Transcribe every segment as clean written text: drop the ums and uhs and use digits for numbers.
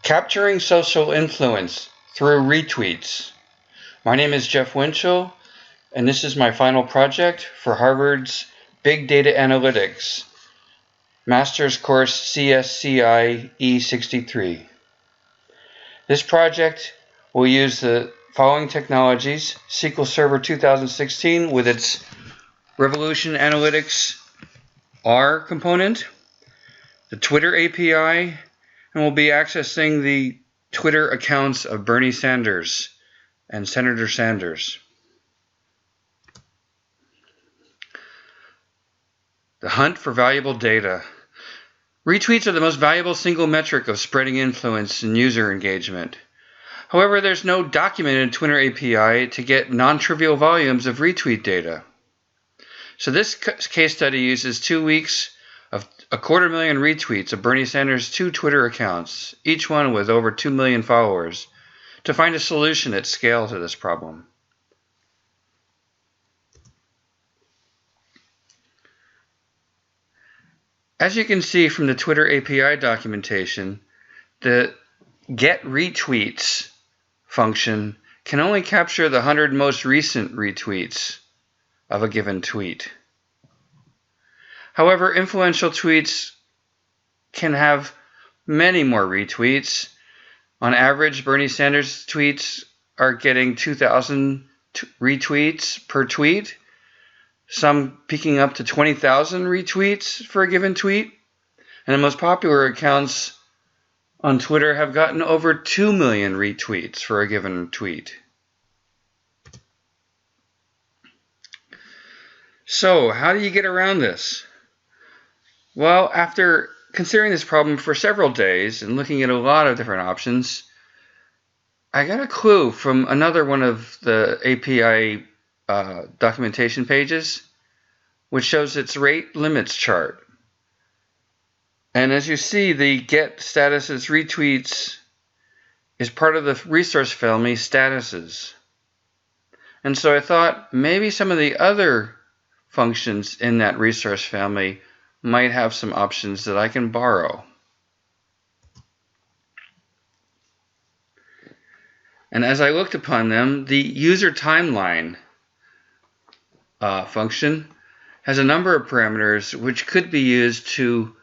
Capturing social influence through retweets. My name is Jeff Winchell, and this is my final project for Harvard's Big Data Analytics Master's Course CSCI E-63. This project will use the following technologies: SQL Server 2016 with its Revolution Analytics R component, the Twitter API, and we'll be accessing the Twitter accounts of Bernie Sanders and Senator Sanders. The hunt for valuable data. Retweets are the most valuable single metric of spreading influence and user engagement. However, there's no documented Twitter API to get non-trivial volumes of retweet data. So this case study uses 2 weeks of 250,000 retweets of Bernie Sanders' 2 Twitter accounts, each one with over 2 million followers, to find a solution at scale to this problem. As you can see from the Twitter API documentation, the get retweets function can only capture the 100 most recent retweets of a given tweet. However, influential tweets can have many more retweets. On average, Bernie Sanders tweets are getting 2,000 retweets per tweet, some peaking up to 20,000 retweets for a given tweet. And the most popular accounts on Twitter have gotten over 2 million retweets for a given tweet. So, how do you get around this? Well, after considering this problem for several days and looking at a lot of different options, I got a clue from another one of the API documentation pages, which shows its rate limits chart. And as you see, the get statuses retweets is part of the resource family statuses. And so I thought maybe some of the other functions in that resource family might have some options that I can borrow. And as I looked upon them, the user timeline function has a number of parameters which could be used to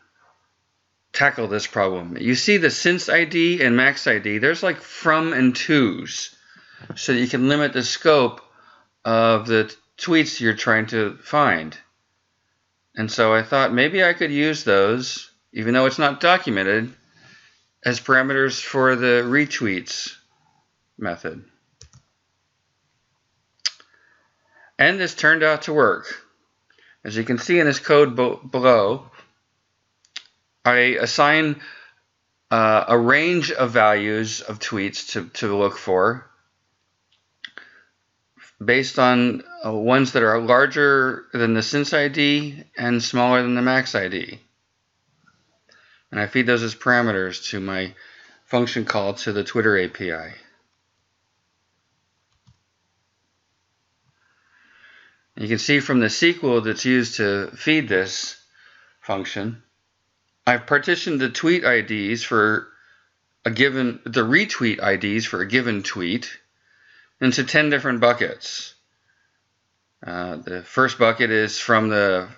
tackle this problem. You see the since ID and max ID, there's like from and tos, so you can limit the scope of the tweets you're trying to find. And so I thought maybe I could use those, even though it's not documented, as parameters for the retweets method. And this turned out to work. As you can see in this code below, I assign a range of values of tweets to look for, based on ones that are larger than the since ID and smaller than the max ID. And I feed those as parameters to my function call to the Twitter API. You can see from the SQL that's used to feed this function, I've partitioned the tweet IDs for the retweet IDs for a given tweet into 10 different buckets. The first bucket is from the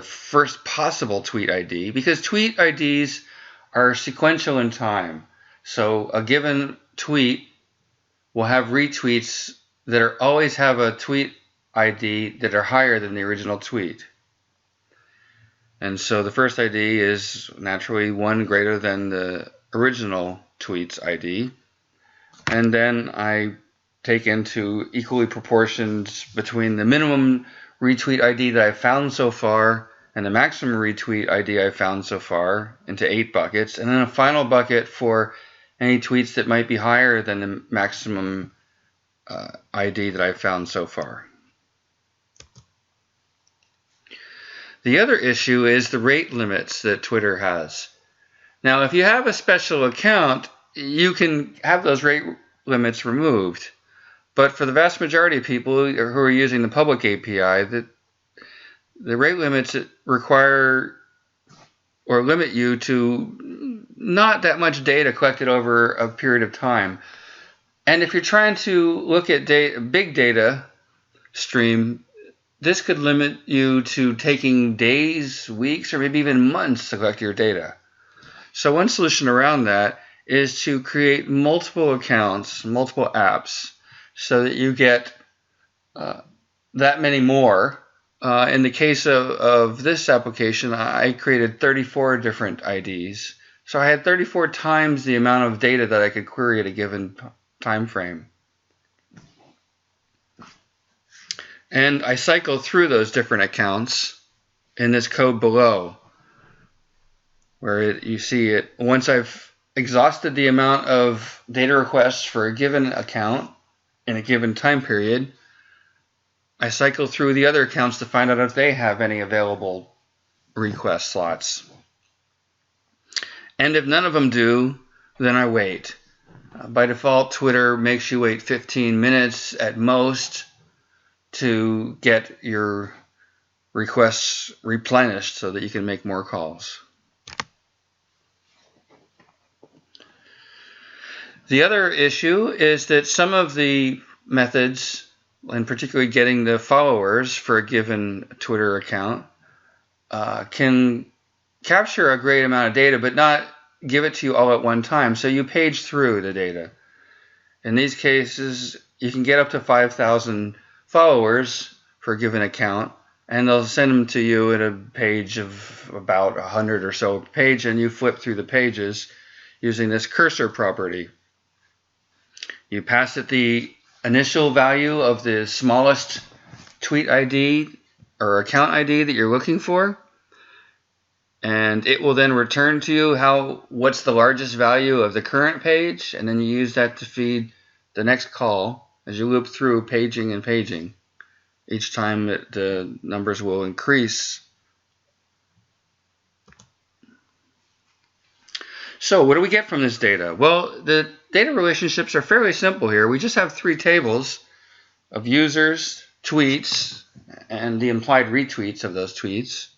first possible tweet ID, because tweet IDs are sequential in time. So a given tweet will have retweets that always have a tweet ID that are higher than the original tweet. And so the first ID is naturally 1 greater than the original tweet's ID. And then I take into equally proportions between the minimum retweet ID that I've found so far and the maximum retweet ID I've found so far into 8 buckets, and then a final bucket for any tweets that might be higher than the maximum ID that I've found so far. The other issue is the rate limits that Twitter has. Now, if you have a special account, you can have those rate limits removed. But for the vast majority of people who are using the public API, the rate limits require or limit you to not that much data collected over a period of time. And if you're trying to look at big data stream, this could limit you to taking days, weeks, or maybe even months to collect your data. So one solution around that is to create multiple accounts, multiple apps, so that you get that many more. In the case of this application, I created 34 different IDs. So I had 34 times the amount of data that I could query at a given time frame. And I cycle through those different accounts in this code below, where you see it. Once I've exhausted the amount of data requests for a given account in a given time period, I cycle through the other accounts to find out if they have any available request slots. And if none of them do, then I wait. By default, Twitter makes you wait 15 minutes at most to get your requests replenished so that you can make more calls. The other issue is that some of the methods, and particularly getting the followers for a given Twitter account, can capture a great amount of data but not give it to you all at one time. So you page through the data. In these cases, you can get up to 5,000 followers for a given account, and they'll send them to you at a page of about 100 or so page, and you flip through the pages using this cursor property. You pass it the initial value of the smallest tweet ID or account ID that you're looking for, and it will then return to you what's the largest value of the current page, and then you use that to feed the next call as you loop through paging and paging. Each time the numbers will increase. So what do we get from this data? Well, the data relationships are fairly simple here. We just have three tables of users, tweets, and the implied retweets of those tweets.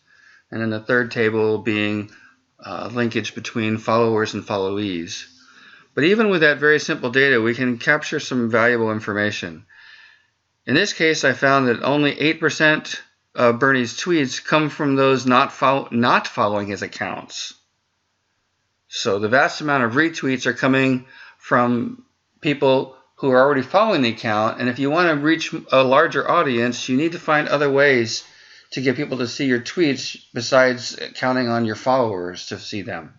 And then the third table being linkage between followers and followees. But even with that very simple data, we can capture some valuable information. In this case, I found that only 8% of Bernie's tweets come from those not following his accounts. So the vast amount of retweets are coming from people who are already following the account. And if you want to reach a larger audience, you need to find other ways to get people to see your tweets besides counting on your followers to see them.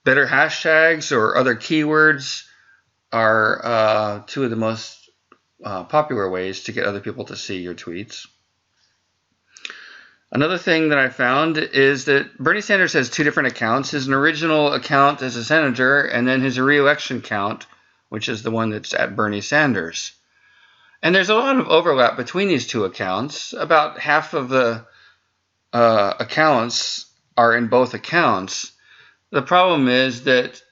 Better hashtags or other keywords are two of the most popular ways to get other people to see your tweets. Another thing that I found is that Bernie Sanders has two different accounts. His original account as a senator, and then his re-election account, which is the one that's at Bernie Sanders. And there's a lot of overlap between these two accounts. About half of the accounts are in both accounts. The problem is that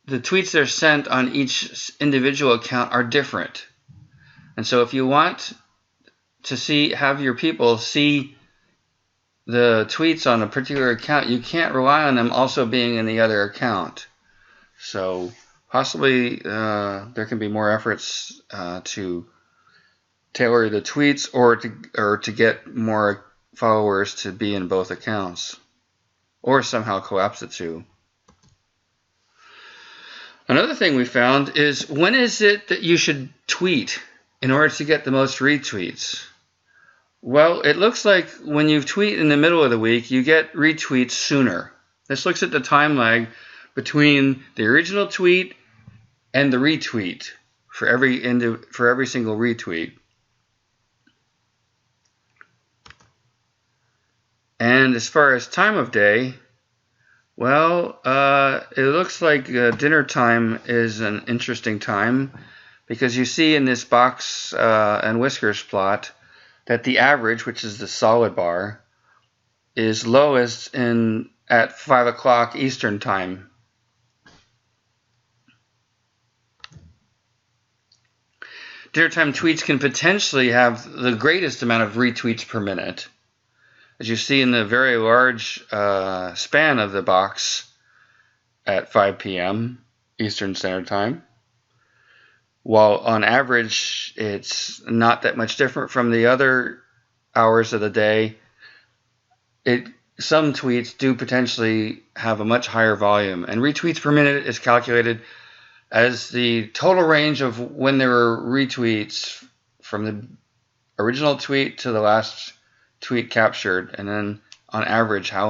the tweets that are sent on each individual account are different. And so if you want to have your people see the tweets on a particular account, you can't rely on them also being in the other account. So possibly there can be more efforts to tailor the tweets or to get more followers to be in both accounts, or somehow collapse the two. Another thing we found is, when is it that you should tweet in order to get the most retweets? Well, it looks like when you tweet in the middle of the week, you get retweets sooner. This looks at the time lag between the original tweet and the retweet for every single retweet. And as far as time of day, well, it looks like dinner time is an interesting time, because you see in this box and whiskers plot that the average, which is the solid bar, is lowest at 5 o'clock Eastern time. Dinner time tweets can potentially have the greatest amount of retweets per minute. as you see in the very large span of the box at 5 p.m. Eastern Standard Time, while on average it's not that much different from the other hours of the day, some tweets do potentially have a much higher volume, and retweets per minute is calculated as the total range of when there were retweets from the original tweet to the last tweet captured, and then on average how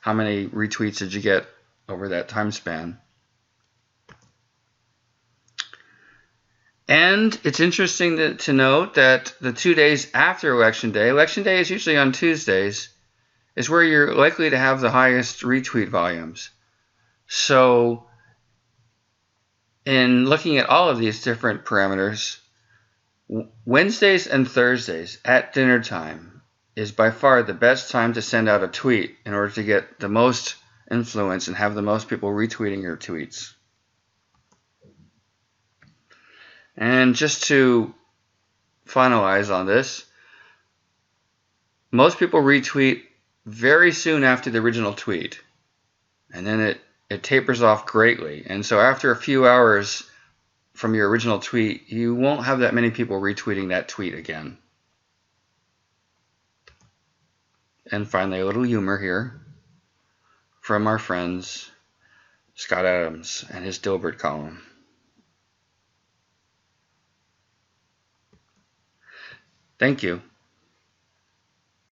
many retweets did you get over that time span. And it's interesting to note that the 2 days after Election Day is usually on Tuesdays, is where you're likely to have the highest retweet volumes. So in looking at all of these different parameters, Wednesdays and Thursdays at dinner time is by far the best time to send out a tweet in order to get the most influence and have the most people retweeting your tweets. And just to finalize on this, most people retweet very soon after the original tweet, and then it tapers off greatly. And so after a few hours from your original tweet, you won't have that many people retweeting that tweet again. And finally, a little humor here from our friends Scott Adams and his Dilbert column. Thank you.